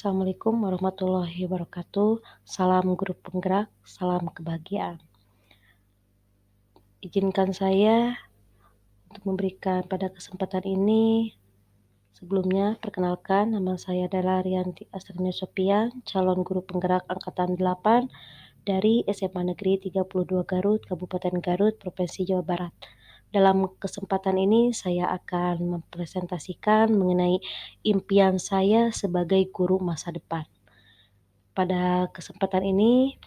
Assalamualaikum warahmatullahi wabarakatuh. Salam guru penggerak, salam kebahagiaan. Izinkan saya untuk memberikan pada kesempatan ini. Sebelumnya, perkenalkan, nama saya adalah Rianti Astrina Sopian, calon guru penggerak Angkatan 8 dari SMA Negeri 32 Garut, Kabupaten Garut, Provinsi Jawa Barat. Dalam kesempatan ini, saya akan mempresentasikan mengenai impian saya sebagai guru masa depan. Pada kesempatan ini,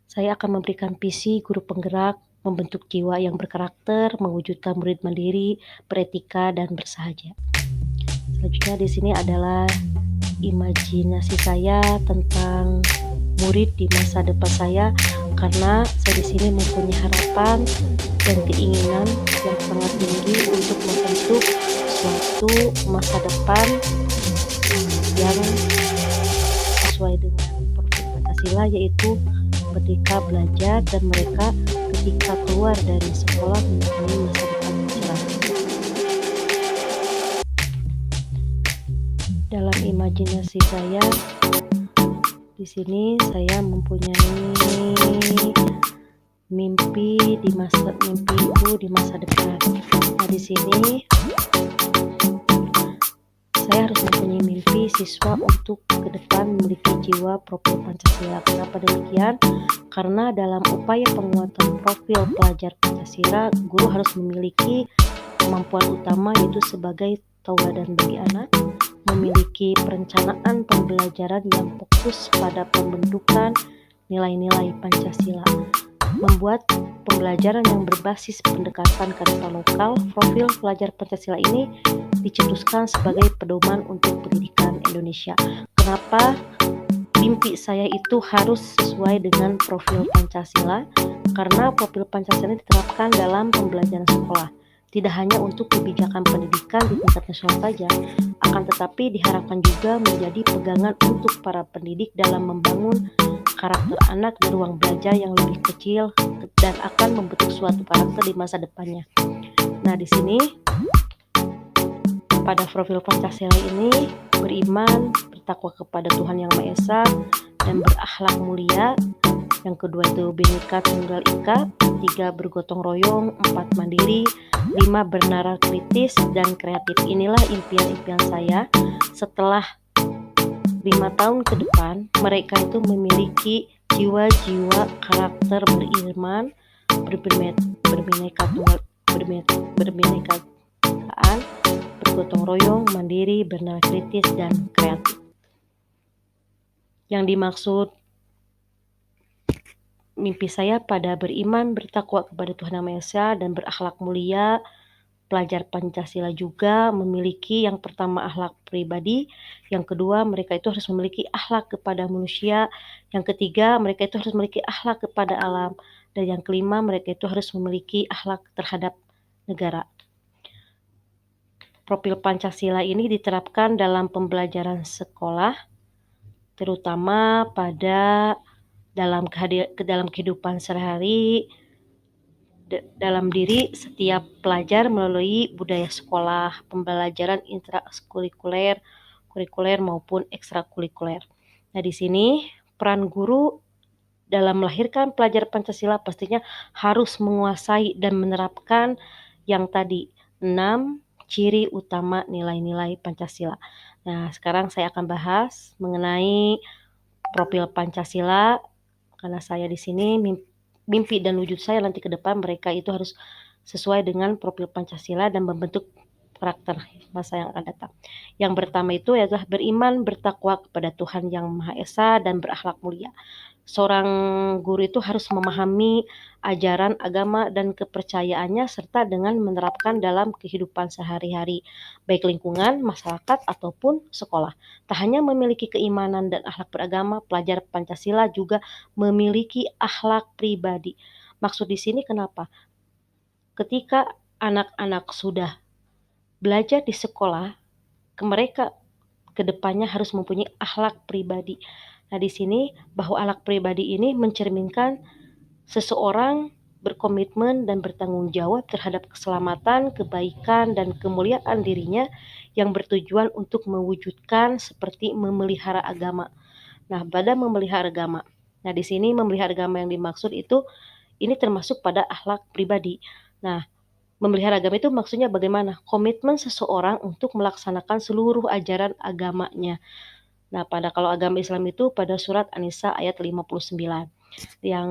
saya akan memberikan visi guru penggerak, membentuk jiwa yang berkarakter, mewujudkan murid mandiri, beretika, dan bersahaja. Selanjutnya di sini adalah imajinasi saya tentang murid di masa depan saya, karena saya di sini mempunyai harapan dan keinginan yang sangat tinggi untuk membentuk suatu masa depan yang sesuai dengan profil Pancasila, yaitu merdeka belajar dan mereka ketika keluar dari sekolah mempunyai masa depan yang cerah. Dalam imajinasi saya, di sini saya mempunyai mimpi itu di masa depan. Nah, di sini saya harus mempunyai mimpi siswa untuk ke depan memiliki jiwa profil Pancasila. Kenapa demikian? Karena dalam upaya penguatan profil pelajar Pancasila, guru harus memiliki kemampuan utama, yaitu sebagai tauladan bagi anak, memiliki perencanaan pembelajaran yang fokus pada pembentukan nilai-nilai Pancasila, membuat pembelajaran yang berbasis pendekatan kearifan lokal. Profil pelajar Pancasila ini dicetuskan sebagai pedoman untuk pendidikan Indonesia. Kenapa mimpi saya itu harus sesuai dengan profil Pancasila? Karena profil Pancasila diterapkan dalam pembelajaran sekolah, tidak hanya untuk kebijakan pendidikan di tingkat nasional saja, akan tetapi diharapkan juga menjadi pegangan untuk para pendidik dalam membangun karakter anak di ruang belajar yang lebih kecil dan akan membentuk suatu karakter di masa depannya. Nah, di sini pada profil Pancasila ini beriman, bertakwa kepada Tuhan Yang Maha Esa, dan berakhlak mulia. Yang kedua itu Bhinneka Tunggal Ika, 3 bergotong royong, 4 mandiri, 5 bernalar kritis dan kreatif. Inilah impian-impian saya setelah 5 tahun ke depan. Mereka itu memiliki jiwa-jiwa karakter beriman, berbinekaan, bergotong royong, mandiri, bernalar kritis, dan kreatif. Yang dimaksud mimpi saya pada beriman, bertakwa kepada Tuhan Yang Maha Esa, dan berakhlak mulia. Pelajar Pancasila juga memiliki yang pertama akhlak pribadi, yang kedua mereka itu harus memiliki akhlak kepada manusia, yang ketiga mereka itu harus memiliki akhlak kepada alam, dan yang kelima mereka itu harus memiliki akhlak terhadap negara. Profil Pancasila ini diterapkan dalam pembelajaran sekolah, terutama pada dalam kehidupan sehari-hari, dalam diri setiap pelajar melalui budaya sekolah, pembelajaran intrakurikuler, kurikuler maupun ekstrakurikuler. Nah, di sini peran guru dalam melahirkan pelajar Pancasila pastinya harus menguasai dan menerapkan yang tadi 6 ciri utama nilai-nilai Pancasila. Nah, sekarang saya akan bahas mengenai profil Pancasila, karena saya di sini mimpi dan wujud saya nanti ke depan mereka itu harus sesuai dengan profil Pancasila dan membentuk karakter masa yang akan datang. Yang pertama itu adalah beriman, bertakwa kepada Tuhan Yang Maha Esa, dan berakhlak mulia. seorang guru itu harus memahami ajaran agama dan kepercayaannya serta dengan menerapkan dalam kehidupan sehari-hari, baik lingkungan, masyarakat, ataupun sekolah. Tak hanya memiliki keimanan dan akhlak beragama, pelajar Pancasila juga memiliki akhlak pribadi. Maksud di sini kenapa? Ketika anak-anak sudah belajar di sekolah, mereka kedepannya harus mempunyai akhlak pribadi. Nah, di sini bahwa akhlak pribadi ini mencerminkan seseorang berkomitmen dan bertanggung jawab terhadap keselamatan, kebaikan, dan kemuliaan dirinya yang bertujuan untuk mewujudkan seperti memelihara agama. Nah, pada memelihara agama. Nah, di sini memelihara agama yang dimaksud itu ini termasuk pada akhlak pribadi. Nah, memelihara agama itu maksudnya bagaimana? Komitmen seseorang untuk melaksanakan seluruh ajaran agamanya. Nah, kalau agama Islam itu pada surat An-Nisa ayat 59. Yang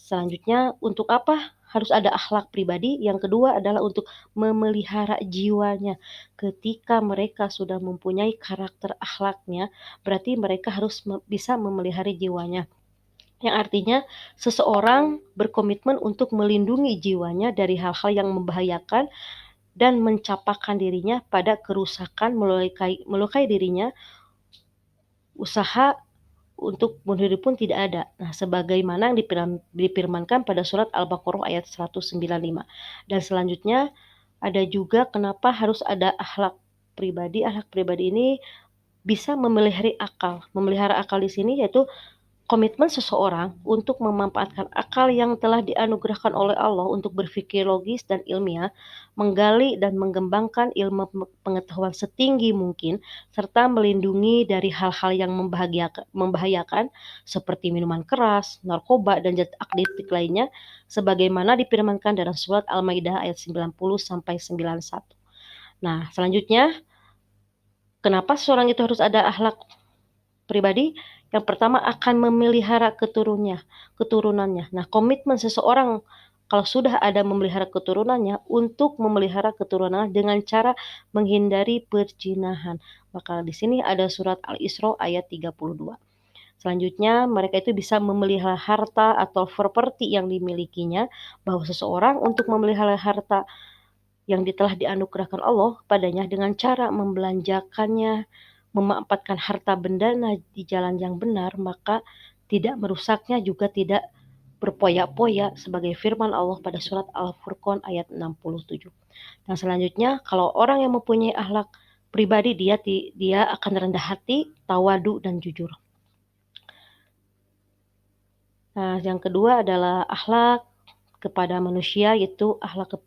selanjutnya, untuk apa harus ada akhlak pribadi? Yang kedua adalah untuk memelihara jiwanya. Ketika mereka sudah mempunyai karakter akhlaknya, berarti mereka harus bisa memelihara jiwanya. Yang artinya seseorang berkomitmen untuk melindungi jiwanya dari hal-hal yang membahayakan dan mencapakan dirinya pada kerusakan melukai dirinya, usaha untuk bunuh diri pun tidak ada. Nah, sebagaimana yang difirmankan pada surat Al-Baqarah ayat 195. Dan selanjutnya ada juga kenapa harus ada akhlak pribadi. Akhlak pribadi ini bisa memelihara akal. Memelihara akal di sini yaitu komitmen seseorang untuk memanfaatkan akal yang telah dianugerahkan oleh Allah untuk berpikir logis dan ilmiah, menggali dan mengembangkan ilmu pengetahuan setinggi mungkin, serta melindungi dari hal-hal yang membahayakan seperti minuman keras, narkoba, dan zat aktif lainnya, sebagaimana difirmankan dalam surat Al-Maidah ayat 90-91. Nah, selanjutnya, kenapa seorang itu harus ada akhlak pribadi? Yang pertama akan memelihara keturunannya. Nah, komitmen seseorang kalau sudah ada memelihara keturunannya untuk memelihara keturunan dengan cara menghindari perzinahan. Maka di sini ada surat Al-Isra ayat 32. Selanjutnya, mereka itu bisa memelihara harta atau properti yang dimilikinya, bahwa seseorang untuk memelihara harta yang telah dianugerahkan Allah padanya dengan cara membelanjakannya, memanfaatkan harta benda di jalan yang benar, maka tidak merusaknya juga tidak berpoya-poya sebagai firman Allah pada surat Al-Furqan ayat 67. Dan selanjutnya, kalau orang yang mempunyai akhlak pribadi, dia akan rendah hati, tawadu, dan jujur. Nah, yang kedua adalah akhlak kepada manusia, yaitu akhlak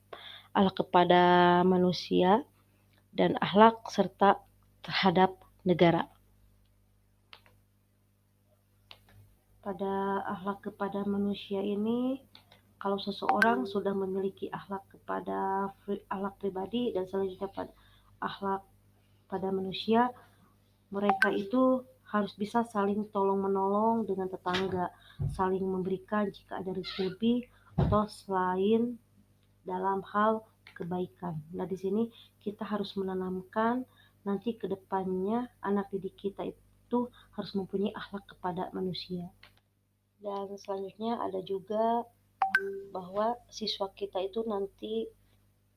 kepada manusia dan akhlak serta terhadap negara. Pada akhlak kepada manusia ini, kalau seseorang sudah memiliki akhlak pribadi dan selanjutnya pada akhlak pada manusia, mereka itu harus bisa saling tolong-menolong dengan tetangga, saling memberikan jika ada rezeki lebih, atau selain dalam hal kebaikan. Nah, di sini kita harus menanamkan nanti ke depannya anak didik kita itu harus mempunyai akhlak kepada manusia. Dan selanjutnya ada juga bahwa siswa kita itu nanti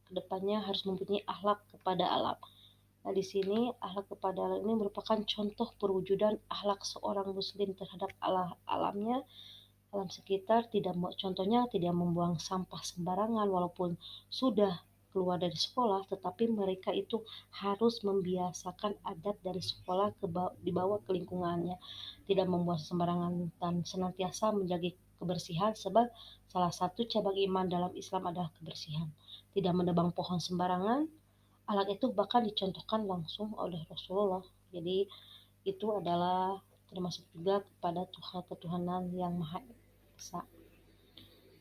kedepannya harus mempunyai akhlak kepada alam. Nah, di sini akhlak kepada alam ini merupakan contoh perwujudan akhlak seorang muslim terhadap alamnya, alam sekitar. Contohnya tidak membuang sampah sembarangan walaupun sudah keluar dari sekolah, tetapi mereka itu harus membiasakan adat dari sekolah dibawa ke lingkungannya, tidak membuang sembarangan dan senantiasa menjaga kebersihan, sebab salah satu cabang iman dalam Islam adalah kebersihan. Tidak menebang pohon sembarangan. Alat itu bahkan dicontohkan langsung oleh Rasulullah. Jadi itu adalah termasuk juga kepada ketuhanan yang Maha Esa.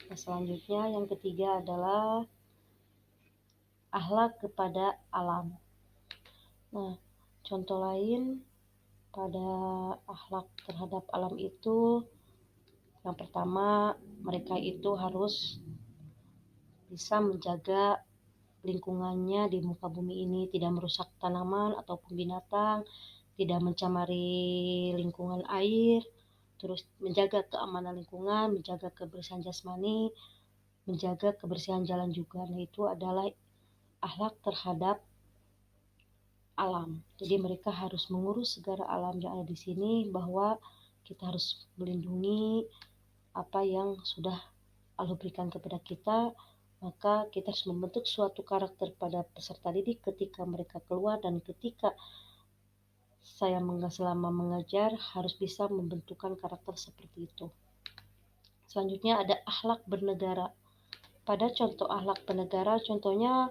Nah, selanjutnya yang ketiga adalah akhlak kepada alam. Nah, contoh lain pada akhlak terhadap alam itu, yang pertama, mereka itu harus bisa menjaga lingkungannya di muka bumi ini, tidak merusak tanaman ataupun binatang, tidak mencemari lingkungan air, terus menjaga keamanan lingkungan, menjaga kebersihan jasmani, menjaga kebersihan jalan juga. Nah, itu adalah akhlak terhadap alam. Jadi mereka harus mengurus segala alam yang ada di sini, bahwa kita harus melindungi apa yang sudah Allah berikan kepada kita. Maka kita harus membentuk suatu karakter pada peserta didik ketika mereka keluar, dan ketika saya selama mengajar harus bisa membentukkan karakter seperti itu. Selanjutnya ada akhlak bernegara. Pada contoh akhlak bernegara, contohnya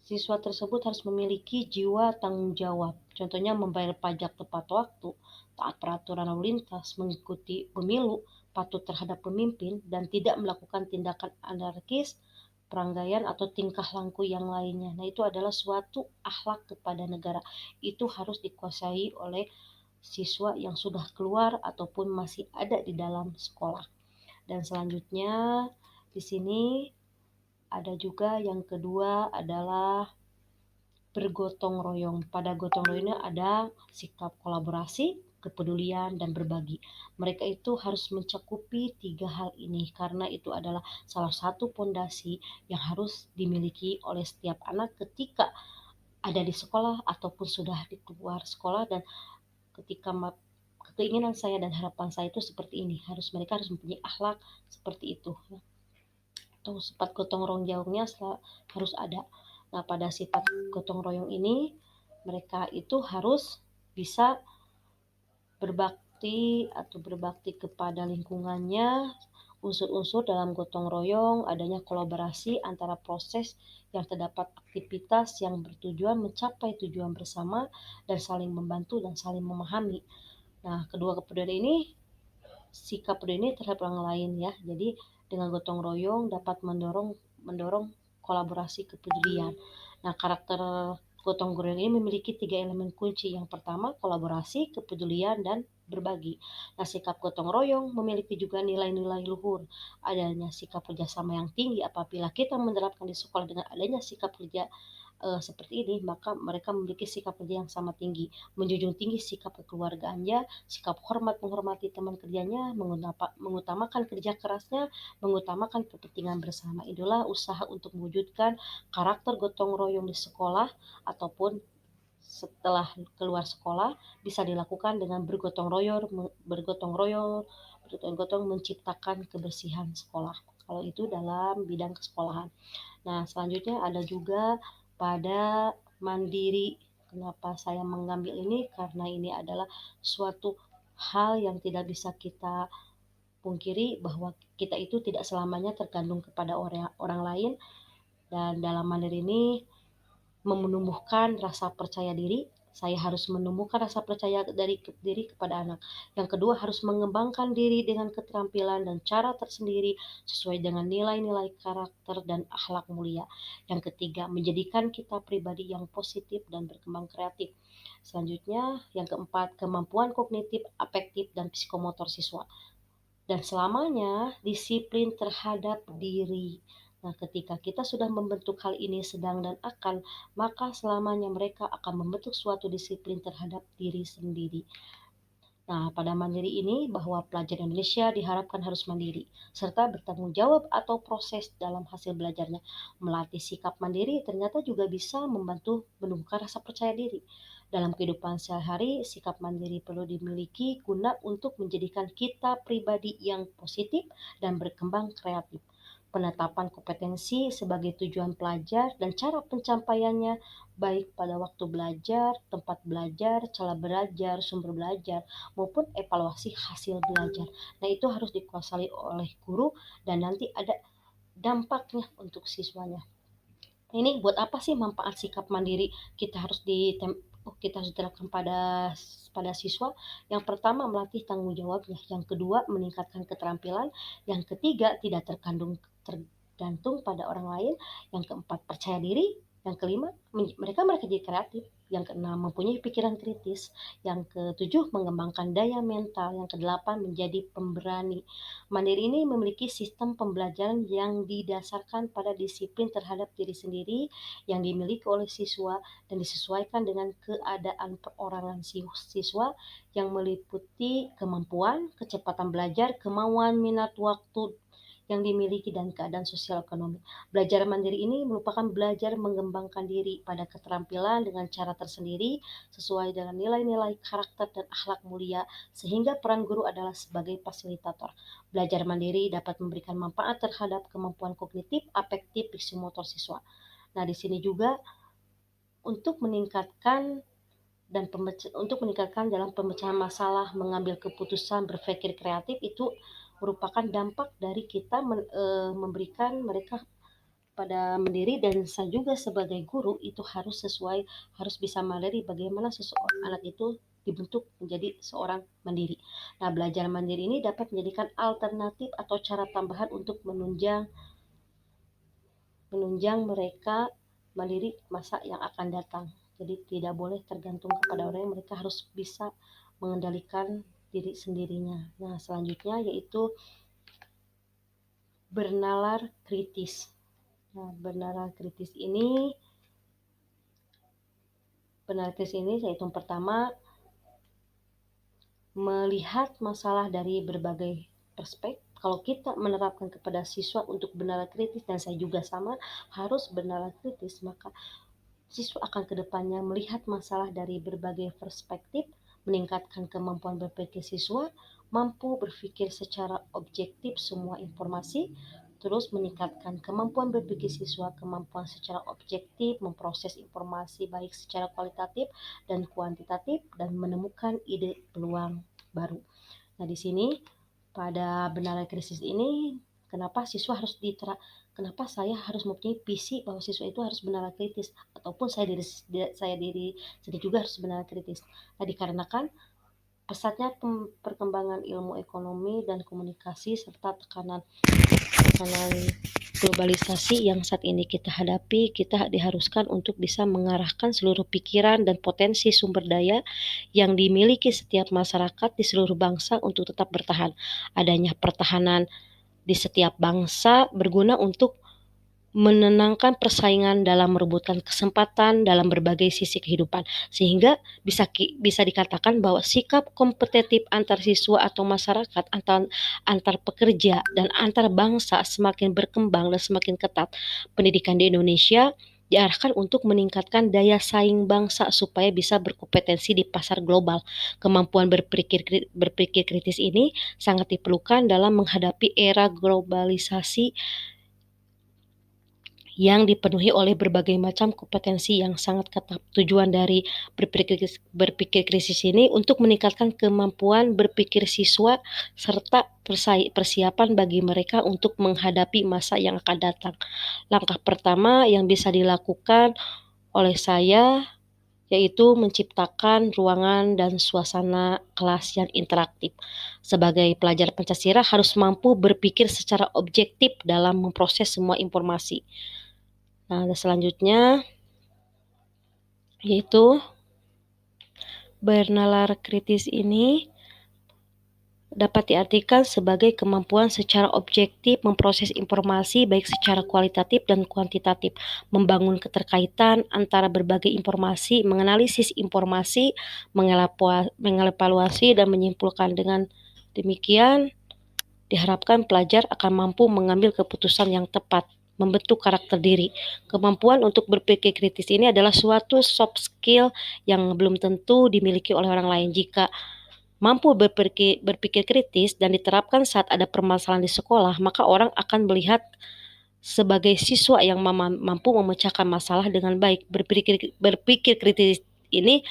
siswa tersebut harus memiliki jiwa tanggung jawab. Contohnya membayar pajak tepat waktu, taat peraturan lalu lintas, mengikuti pemilu, patuh terhadap pemimpin, dan tidak melakukan tindakan anarkis, perangaian, atau tingkah laku yang lainnya. Nah, itu adalah suatu akhlak kepada negara. Itu harus dikuasai oleh siswa yang sudah keluar ataupun masih ada di dalam sekolah. Dan selanjutnya di sini ada juga yang kedua adalah bergotong royong. Pada gotong royongnya ada sikap kolaborasi, kepedulian, dan berbagi. Mereka itu harus mencakupi 3 hal ini, karena itu adalah salah satu fondasi yang harus dimiliki oleh setiap anak ketika ada di sekolah ataupun sudah di luar sekolah. Dan ketika keinginan saya dan harapan saya itu seperti ini, mereka harus mempunyai akhlak seperti itu. Atau sifat gotong royongnya harus ada. Nah, pada sifat gotong royong ini mereka itu harus bisa berbakti kepada lingkungannya. Unsur-unsur dalam gotong royong adanya kolaborasi antara proses yang terdapat aktivitas yang bertujuan mencapai tujuan bersama, dan saling membantu dan saling memahami. Nah, kedua kepedulian ini, sikap peduli ini terhadap orang lain ya. Jadi dengan gotong royong dapat mendorong kolaborasi kepedulian. Nah, karakter gotong royong ini memiliki 3 elemen kunci. Yang pertama, kolaborasi, kepedulian, dan berbagi. Nah, sikap gotong royong memiliki juga nilai-nilai luhur. Adanya sikap kerjasama yang tinggi. Apabila kita menerapkan di sekolah dengan adanya sikap kerja seperti ini, maka mereka memiliki sikap kerja yang sama tinggi, menjunjung tinggi sikap kekeluargaannya, sikap hormat menghormati teman kerjanya, mengutamakan kerja kerasnya, mengutamakan kepentingan bersama. Itulah usaha untuk mewujudkan karakter gotong royong di sekolah ataupun setelah keluar sekolah, bisa dilakukan dengan bergotong royong menciptakan kebersihan sekolah. Kalau itu dalam bidang kesekolahan. Nah, selanjutnya ada juga pada mandiri. Kenapa saya mengambil ini? Karena ini adalah suatu hal yang tidak bisa kita pungkiri, bahwa kita itu tidak selamanya tergantung kepada orang lain. Dan dalam mandiri ini menumbuhkan rasa percaya diri. Saya harus menumbuhkan rasa percaya diri kepada anak. Yang kedua, harus mengembangkan diri dengan keterampilan dan cara tersendiri sesuai dengan nilai-nilai karakter dan akhlak mulia. Yang ketiga, menjadikan kita pribadi yang positif dan berkembang kreatif. Selanjutnya, yang keempat, kemampuan kognitif, afektif, dan psikomotor siswa. Dan selamanya disiplin terhadap diri. Nah, ketika kita sudah membentuk hal ini sedang dan akan, maka selamanya mereka akan membentuk suatu disiplin terhadap diri sendiri. Nah, pada mandiri ini bahwa pelajar Indonesia diharapkan harus mandiri, serta bertanggung jawab atau proses dalam hasil belajarnya. Melatih sikap mandiri ternyata juga bisa membantu menumbuhkan rasa percaya diri. Dalam kehidupan sehari-hari, sikap mandiri perlu dimiliki guna untuk menjadikan kita pribadi yang positif dan berkembang kreatif. Penetapan kompetensi sebagai tujuan pelajar dan cara pencapaiannya, baik pada waktu belajar, tempat belajar, cara belajar, sumber belajar, maupun evaluasi hasil belajar. Nah, itu harus dikuasai oleh guru dan nanti ada dampaknya untuk siswanya. Ini buat apa sih manfaat sikap mandiri kita harus diterapkan pada siswa? Yang pertama, melatih tanggung jawabnya. Yang kedua, meningkatkan keterampilan. Yang ketiga, tidak tergantung pada orang lain. Yang keempat, percaya diri. Yang kelima, mereka jadi kreatif. Yang keenam, mempunyai pikiran kritis. Yang ketujuh, mengembangkan daya mental. Yang kedelapan, menjadi pemberani. Mandiri ini memiliki sistem pembelajaran yang didasarkan pada disiplin terhadap diri sendiri yang dimiliki oleh siswa dan disesuaikan dengan keadaan perorangan siswa yang meliputi kemampuan, kecepatan belajar, kemauan, minat, waktu yang dimiliki, dan keadaan sosial ekonomi. Belajar mandiri ini merupakan belajar mengembangkan diri pada keterampilan dengan cara tersendiri sesuai dengan nilai-nilai karakter dan akhlak mulia, sehingga peran guru adalah sebagai fasilitator. Belajar mandiri dapat memberikan manfaat terhadap kemampuan kognitif, afektif, psikomotor siswa. Nah, di sini juga untuk meningkatkan dalam pemecahan masalah, mengambil keputusan, berpikir kreatif, itu merupakan dampak dari kita memberikan mereka pada mandiri. Dan saya juga sebagai guru itu harus bisa mandiri bagaimana seseorang anak itu dibentuk menjadi seorang mandiri. Nah, belajar mandiri ini dapat menjadikan alternatif atau cara tambahan untuk menunjang mereka mandiri masa yang akan datang. Jadi tidak boleh tergantung kepada orang, mereka harus bisa mengendalikan diri sendirinya. Nah, selanjutnya yaitu bernalar kritis. Nah, bernalar kritis ini yaitu yang pertama, melihat masalah dari berbagai perspektif. Kalau kita menerapkan kepada siswa untuk bernalar kritis, dan saya juga sama harus bernalar kritis, maka siswa akan kedepannya melihat masalah dari berbagai perspektif, meningkatkan kemampuan berpikir siswa, mampu berpikir secara objektif semua informasi, terus meningkatkan kemampuan berpikir siswa, kemampuan secara objektif memproses informasi baik secara kualitatif dan kuantitatif, dan menemukan ide peluang baru. Nah, di sini pada bernalar kritis ini, kenapa saya harus mempunyai visi bahwa siswa itu harus bernalar kritis, ataupun saya sendiri juga harus bernalar kritis. Nah, dikarenakan pesatnya perkembangan ilmu ekonomi dan komunikasi serta tekanan globalisasi yang saat ini kita hadapi, kita diharuskan untuk bisa mengarahkan seluruh pikiran dan potensi sumber daya yang dimiliki setiap masyarakat di seluruh bangsa untuk tetap bertahan. Adanya pertahanan di setiap bangsa berguna untuk menenangkan persaingan dalam merebutkan kesempatan dalam berbagai sisi kehidupan, sehingga bisa dikatakan bahwa sikap kompetitif antar siswa atau masyarakat, antar pekerja dan antar bangsa semakin berkembang dan semakin ketat. Pendidikan di Indonesia diarahkan untuk meningkatkan daya saing bangsa supaya bisa berkompetensi di pasar global. Kemampuan berpikir kritis ini sangat diperlukan dalam menghadapi era globalisasi yang dipenuhi oleh berbagai macam kompetensi yang sangat ketat. Tujuan dari berpikir kritis ini untuk meningkatkan kemampuan berpikir siswa serta persiapan bagi mereka untuk menghadapi masa yang akan datang. Langkah pertama yang bisa dilakukan oleh saya yaitu menciptakan ruangan dan suasana kelas yang interaktif. Sebagai pelajar Pancasila harus mampu berpikir secara objektif dalam memproses semua informasi. Nah, selanjutnya yaitu bernalar kritis ini dapat diartikan sebagai kemampuan secara objektif memproses informasi baik secara kualitatif dan kuantitatif, membangun keterkaitan antara berbagai informasi, menganalisis informasi, mengevaluasi dan menyimpulkan. Dengan demikian, diharapkan pelajar akan mampu mengambil keputusan yang tepat, membentuk karakter diri. Kemampuan untuk berpikir kritis ini adalah suatu soft skill yang belum tentu dimiliki oleh orang lain. Jika mampu berpikir kritis dan diterapkan saat ada permasalahan di sekolah, maka orang akan melihat sebagai siswa yang mampu memecahkan masalah dengan baik. Berpikir kritis ini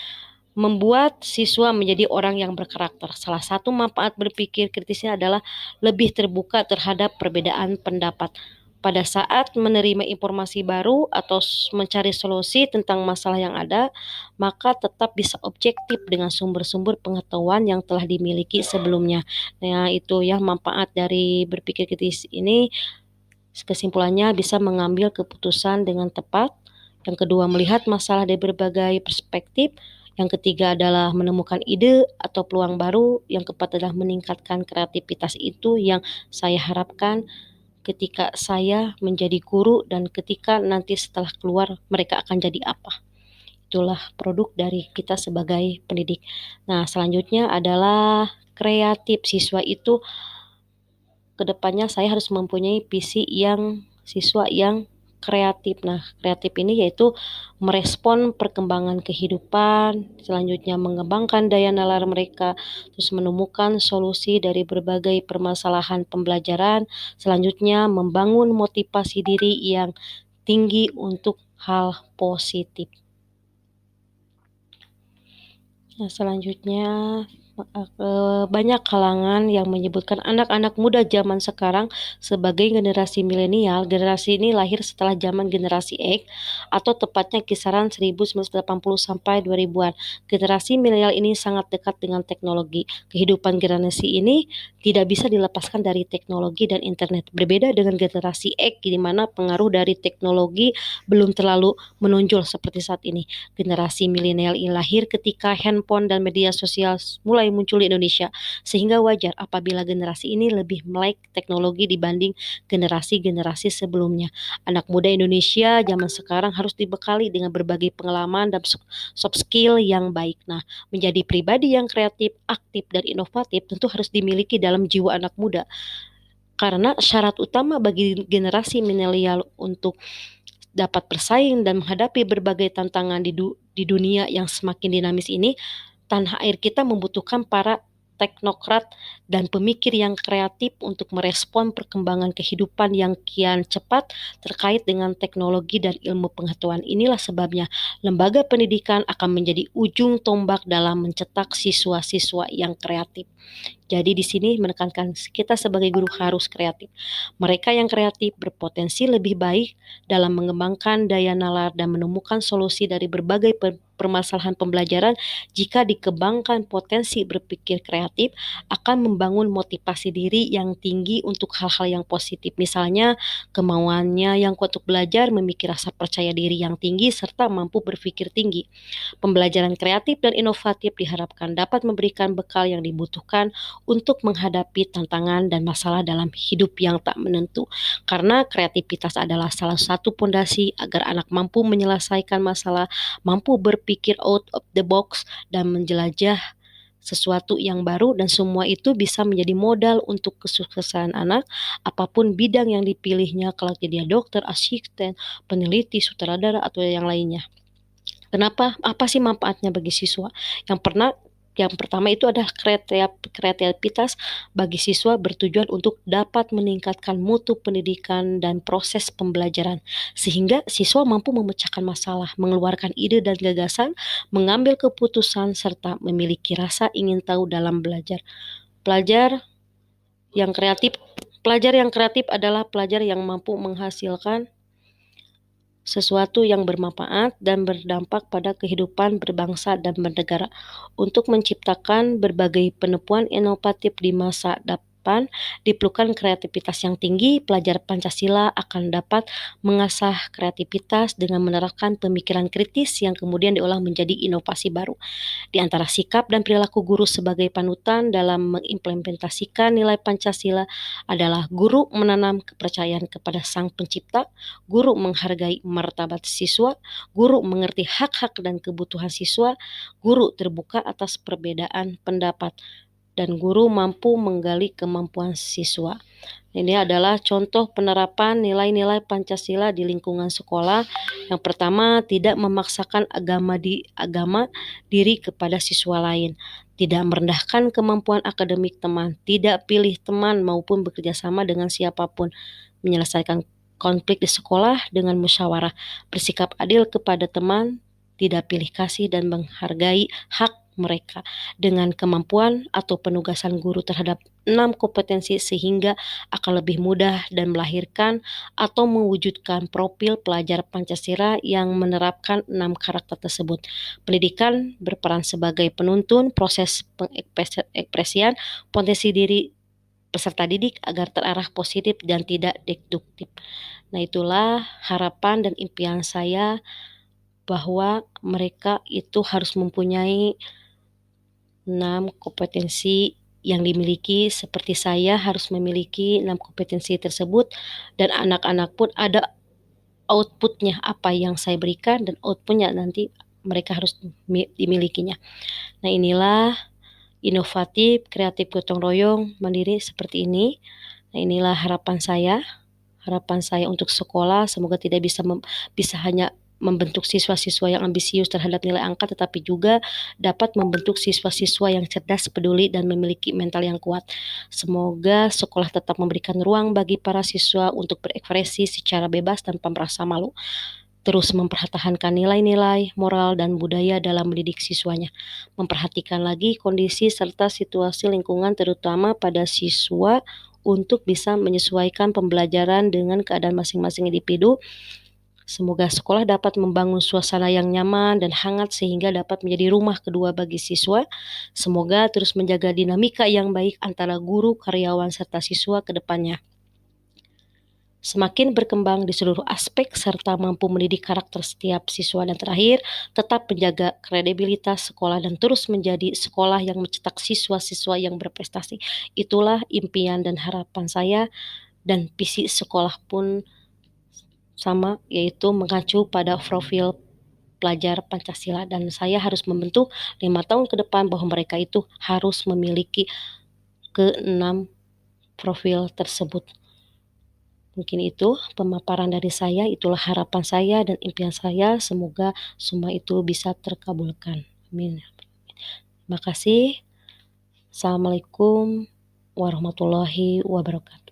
membuat siswa menjadi orang yang berkarakter. Salah satu manfaat berpikir kritisnya adalah lebih terbuka terhadap perbedaan pendapat. Pada saat menerima informasi baru atau mencari solusi tentang masalah yang ada, maka tetap bisa objektif dengan sumber-sumber pengetahuan yang telah dimiliki sebelumnya. Nah, itu ya manfaat dari berpikir kritis ini. Kesimpulannya, bisa mengambil keputusan dengan tepat, Yang kedua, melihat masalah dari berbagai perspektif. Yang ketiga adalah menemukan ide atau peluang baru. Yang keempat adalah meningkatkan kreativitas. Itu yang saya harapkan ketika saya menjadi guru dan ketika nanti setelah keluar mereka akan jadi apa. Itulah produk dari kita sebagai pendidik. Nah, selanjutnya adalah kreatif. Siswa itu kedepannya saya harus mempunyai visi yang siswa yang kreatif. Nah, kreatif ini yaitu merespon perkembangan kehidupan, selanjutnya mengembangkan daya nalar mereka, terus menemukan solusi dari berbagai permasalahan pembelajaran, selanjutnya membangun motivasi diri yang tinggi untuk hal positif. Nah, selanjutnya banyak kalangan yang menyebutkan anak-anak muda zaman sekarang sebagai generasi milenial. Generasi ini lahir setelah zaman generasi X atau tepatnya kisaran 1980 sampai 2000-an. Generasi milenial ini sangat dekat dengan teknologi. Kehidupan generasi ini tidak bisa dilepaskan dari teknologi dan internet. Berbeda dengan generasi X di mana pengaruh dari teknologi belum terlalu menonjol seperti saat ini. Generasi milenial ini lahir ketika handphone dan media sosial mulai muncul di Indonesia, sehingga wajar apabila generasi ini lebih melek teknologi dibanding generasi-generasi sebelumnya. Anak muda Indonesia zaman sekarang harus dibekali dengan berbagai pengalaman dan soft skill yang baik. Nah, menjadi pribadi yang kreatif, aktif, dan inovatif tentu harus dimiliki dalam jiwa anak muda. Karena syarat utama bagi generasi milenial untuk dapat bersaing dan menghadapi berbagai tantangan di dunia yang semakin dinamis ini, tanah air kita membutuhkan para teknokrat dan pemikir yang kreatif untuk merespon perkembangan kehidupan yang kian cepat terkait dengan teknologi dan ilmu pengetahuan. Inilah sebabnya lembaga pendidikan akan menjadi ujung tombak dalam mencetak siswa-siswa yang kreatif. Jadi di sini menekankan kita sebagai guru harus kreatif. Mereka yang kreatif berpotensi lebih baik dalam mengembangkan daya nalar dan menemukan solusi dari berbagai permasalahan pembelajaran. Jika dikembangkan potensi berpikir kreatif akan membangun motivasi diri yang tinggi untuk hal-hal yang positif. Misalnya kemauannya yang kuat untuk belajar, memiliki rasa percaya diri yang tinggi, serta mampu berpikir tinggi. Pembelajaran kreatif dan inovatif diharapkan dapat memberikan bekal yang dibutuhkan untuk menghadapi tantangan dan masalah dalam hidup yang tak menentu. Karena kreativitas adalah salah satu pondasi agar anak mampu menyelesaikan masalah, mampu berpikir out of the box, dan menjelajah sesuatu yang baru, dan semua itu bisa menjadi modal untuk kesuksesan anak apapun bidang yang dipilihnya, kalau dia dokter, asisten, peneliti, sutradara, atau yang lainnya. Kenapa? Apa sih manfaatnya bagi siswa? Yang pertama itu adalah kreativitas bagi siswa bertujuan untuk dapat meningkatkan mutu pendidikan dan proses pembelajaran, sehingga siswa mampu memecahkan masalah, mengeluarkan ide dan gagasan, mengambil keputusan, serta memiliki rasa ingin tahu dalam belajar. Pelajar yang kreatif Pelajar yang kreatif adalah pelajar yang mampu menghasilkan sesuatu yang bermanfaat dan berdampak pada kehidupan berbangsa dan bernegara. Untuk menciptakan berbagai penemuan inovatif di masa depan, diperlukan kreativitas yang tinggi. Pelajar Pancasila akan dapat mengasah kreativitas dengan menerapkan pemikiran kritis yang kemudian diolah menjadi inovasi baru. Di antara sikap dan perilaku guru sebagai panutan dalam mengimplementasikan nilai Pancasila adalah guru menanam kepercayaan kepada Sang Pencipta, guru menghargai martabat siswa, guru mengerti hak-hak dan kebutuhan siswa, guru terbuka atas perbedaan pendapat, dan guru mampu menggali kemampuan siswa. Ini adalah contoh penerapan nilai-nilai Pancasila di lingkungan sekolah. Yang pertama, tidak memaksakan agama diri kepada siswa lain, tidak merendahkan kemampuan akademik teman, tidak pilih teman maupun bekerja sama dengan siapapun, menyelesaikan konflik di sekolah dengan musyawarah, bersikap adil kepada teman, tidak pilih kasih, dan menghargai hak mereka. Dengan kemampuan atau penugasan guru terhadap 6 kompetensi sehingga akan lebih mudah dan melahirkan atau mewujudkan profil pelajar Pancasila yang menerapkan 6 karakter tersebut. Pendidikan berperan sebagai penuntun proses pengekspresian potensi diri peserta didik agar terarah positif dan tidak deduktif. Nah, itulah harapan dan impian saya bahwa mereka itu harus mempunyai 6 kompetensi yang dimiliki, seperti saya harus memiliki 6 kompetensi tersebut, dan anak-anak pun ada output-nya, apa yang saya berikan dan output-nya nanti mereka harus dimilikinya. Nah, inilah inovatif, kreatif, gotong royong, mandiri seperti ini. Nah, inilah harapan saya untuk sekolah, semoga tidak bisa hanya membentuk siswa-siswa yang ambisius terhadap nilai angka, tetapi juga dapat membentuk siswa-siswa yang cerdas, peduli, dan memiliki mental yang kuat. Semoga sekolah tetap memberikan ruang bagi para siswa untuk berekspresi secara bebas tanpa merasa malu, terus mempertahankan nilai-nilai, moral, dan budaya dalam mendidik siswanya. Memperhatikan lagi kondisi serta situasi lingkungan terutama pada siswa untuk bisa menyesuaikan pembelajaran dengan keadaan masing-masing individu. Semoga sekolah dapat membangun suasana yang nyaman dan hangat sehingga dapat menjadi rumah kedua bagi siswa. Semoga terus menjaga dinamika yang baik antara guru, karyawan, serta siswa ke depannya. Semakin berkembang di seluruh aspek serta mampu mendidik karakter setiap siswa, dan terakhir, tetap menjaga kredibilitas sekolah dan terus menjadi sekolah yang mencetak siswa-siswa yang berprestasi. Itulah impian dan harapan saya, dan visi sekolah pun sama, yaitu mengacu pada profil pelajar Pancasila, dan saya harus membentuk 5 tahun ke depan bahwa mereka itu harus memiliki ke-6 profil tersebut. Mungkin itu pemaparan dari saya, itulah harapan saya dan impian saya, semoga semua itu bisa terkabulkan. Amin. Terima kasih. Assalamualaikum warahmatullahi wabarakatuh.